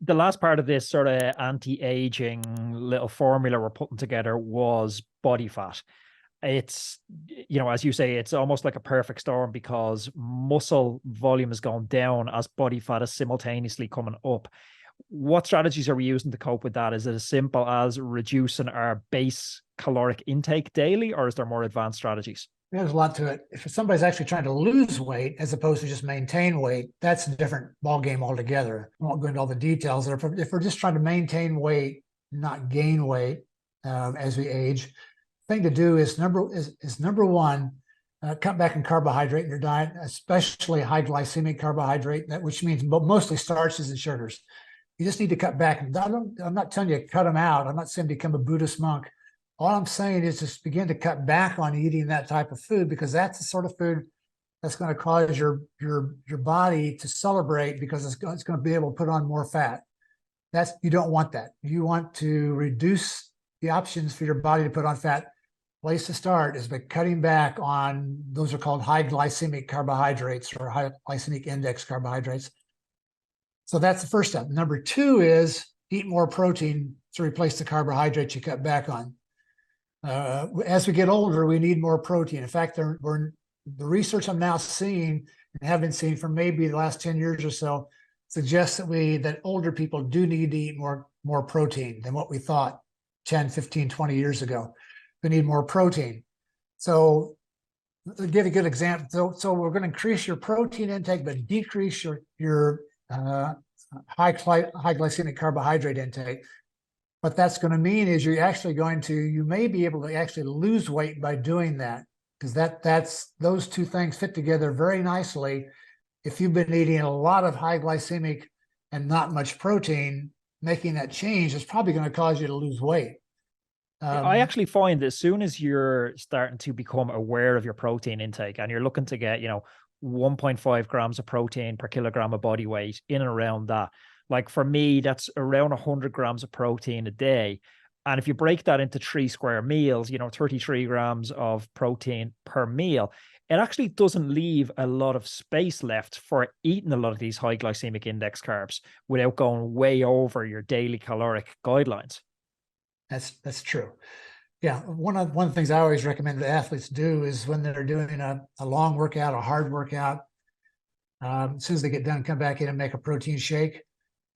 the last part of this sort of anti-aging little formula we're putting together was body fat. It's, as you say, it's almost like a perfect storm because muscle volume is going down as body fat is simultaneously coming up. What strategies are we using to cope with that? Is it as simple as reducing our base caloric intake daily, or is there more advanced strategies? There's a lot to it. If somebody's actually trying to lose weight as opposed to just maintain weight, that's a different ballgame altogether. I won't go into all the details. If we're just trying to maintain weight, not gain weight as we age, the thing to do is number one, cut back in carbohydrate in your diet, especially high glycemic carbohydrate, which means mostly starches and sugars. You just need to cut back. I'm not telling you to cut them out. I'm not saying become a Buddhist monk. All I'm saying is just begin to cut back on eating that type of food, because that's the sort of food that's going to cause your body to celebrate, because it's going to be able to put on more fat. You don't want that. You want to reduce the options for your body to put on fat. Place to start is by cutting back on, those are called high glycemic carbohydrates or high glycemic index carbohydrates. So that's the first step. Number two is eat more protein to replace the carbohydrates you cut back on. As we get older, we need more protein. In fact, the research I'm now seeing and have been seeing for maybe the last 10 years or so suggests that older people do need to eat more protein than what we thought 10, 15, 20 years ago. We need more protein. So to give a good example, so we're going to increase your protein intake, but decrease your high glycemic carbohydrate intake. What that's going to mean is you may be able to actually lose weight by doing that, because those two things fit together very nicely. If you've been eating a lot of high glycemic and not much protein, making that change is probably going to cause you to lose weight. I actually find that as soon as you're starting to become aware of your protein intake and you're looking to get, 1.5 grams of protein per kilogram of body weight, in and around that, like for me, that's around 100 grams of protein a day. And if you break that into 3 square meals, 33 grams of protein per meal, it actually doesn't leave a lot of space left for eating a lot of these high glycemic index carbs without going way over your daily caloric guidelines. That's true. Yeah, one of the things I always recommend that athletes do is when they're doing a long workout, a hard workout, as soon as they get done, come back in and make a protein shake.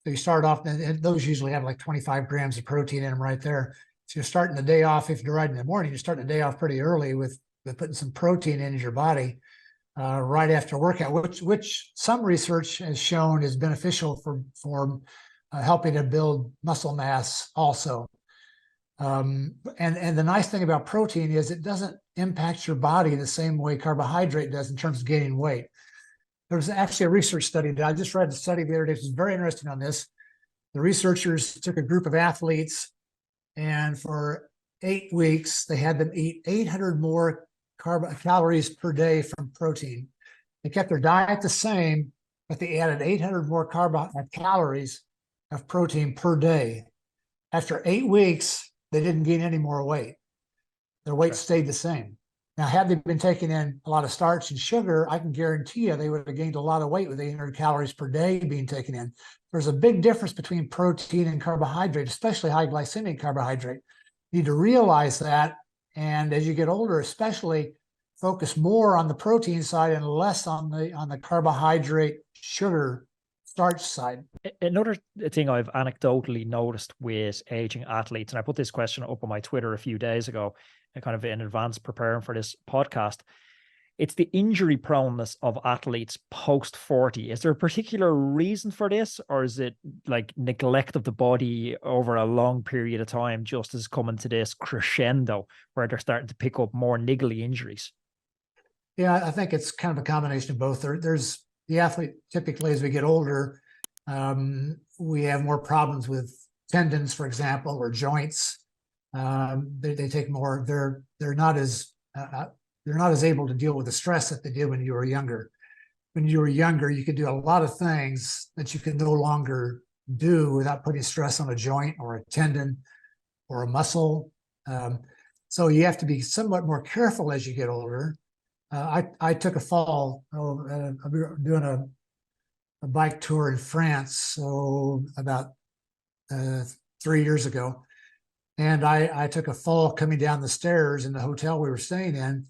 So you start off, and those usually have like 25 grams of protein in them right there. So you're starting the day off, if you're riding in the morning, you're starting the day off pretty early with putting some protein into your body right after workout, which some research has shown is beneficial for helping to build muscle mass also. And the nice thing about protein is it doesn't impact your body the same way carbohydrate does in terms of gaining weight. There's actually a research study that I just read the study the other day. It was very interesting on this. The researchers took a group of athletes, and for 8 weeks, they had them eat 800 more calories per day from protein. They kept their diet the same, but they added 800 more calories of protein per day. After 8 weeks, they didn't gain any more weight. Their weight stayed the same. Now, had they been taking in a lot of starch and sugar, I can guarantee you they would have gained a lot of weight with 800 calories per day being taken in. There's a big difference between protein and carbohydrate, especially high glycemic carbohydrate. You need to realize that. And as you get older, especially, focus more on the protein side and less on the carbohydrate, sugar, starch side. Another thing I've anecdotally noticed with aging athletes, and I put this question up on my Twitter a few days ago, kind of in advance preparing for this podcast, it's the injury proneness of athletes post 40. Is there a particular reason for this, or is it like neglect of the body over a long period of time just as coming to this crescendo where they're starting to pick up more niggly injuries? Yeah, I think it's kind of a combination of both. There's the athlete, typically as we get older, we have more problems with tendons, for example, or joints. They take more. They're not as able to deal with the stress that they did when you were younger. When you were younger, you could do a lot of things that you can no longer do without putting stress on a joint or a tendon or a muscle. So you have to be somewhat more careful as you get older. I took a fall doing a bike tour in France, so about 3 years ago. And I took a fall coming down the stairs in the hotel we were staying in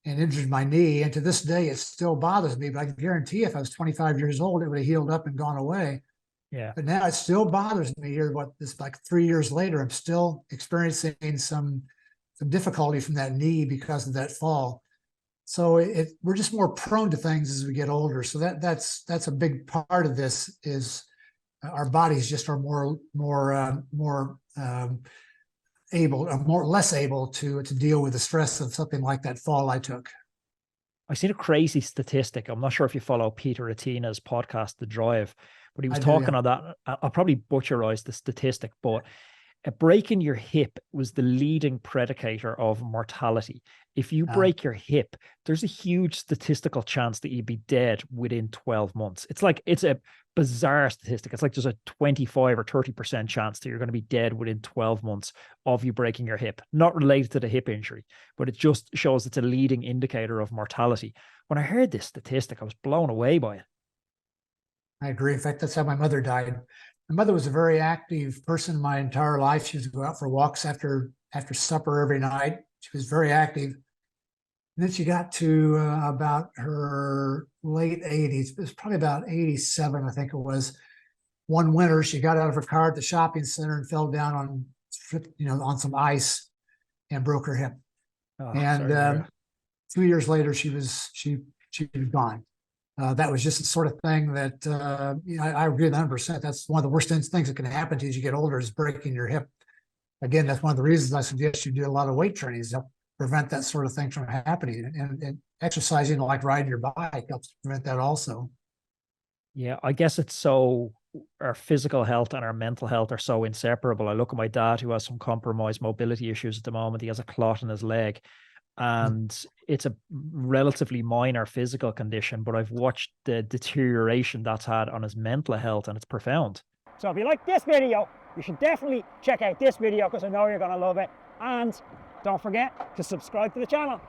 and injured my knee. And to this day, it still bothers me, but I can guarantee if I was 25 years old, it would have healed up and gone away. Yeah. But now it still bothers me here. What this like 3 years later, I'm still experiencing some difficulty from that knee because of that fall. So we're just more prone to things as we get older. So that's a big part of this is our bodies just are more able, or less able to deal with the stress of something like that fall I took. I seen a crazy statistic. I'm not sure if you follow Peter Attina's podcast, The Drive, but he was I do, talking yeah. on that. I'll probably butcherize the statistic, but breaking your hip was the leading predicator of mortality. If you break your hip, there's a huge statistical chance that you'd be dead within 12 months. It's a bizarre statistic. It's like there's a 25 or 30% chance that you're going to be dead within 12 months of you breaking your hip. Not related to the hip injury, but it just shows it's a leading indicator of mortality. When I heard this statistic, I was blown away by it. I agree. In fact, that's how my mother died. My mother was a very active person my entire life. She used to go out for walks after supper every night. She was very active. And then she got to about her late 80s. It was probably about 87, I think it was. One winter, she got out of her car at the shopping center and fell down on some ice and broke her hip. Oh, And 2 years later, she was gone. That was just the sort of thing that I agree with 100%. That's one of the worst things that can happen to you as you get older is breaking your hip. Again, that's one of the reasons I suggest you do a lot of weight training to prevent that sort of thing from happening. And exercising, like riding your bike, helps prevent that also. Yeah, I guess it's so our physical health and our mental health are so inseparable. I look at my dad who has some compromised mobility issues at the moment. He has a clot in his leg, and it's a relatively minor physical condition, but I've watched the deterioration that's had on his mental health, and it's profound. So if you like this video, you should definitely check out this video because I know you're going to love it. And don't forget to subscribe to the channel.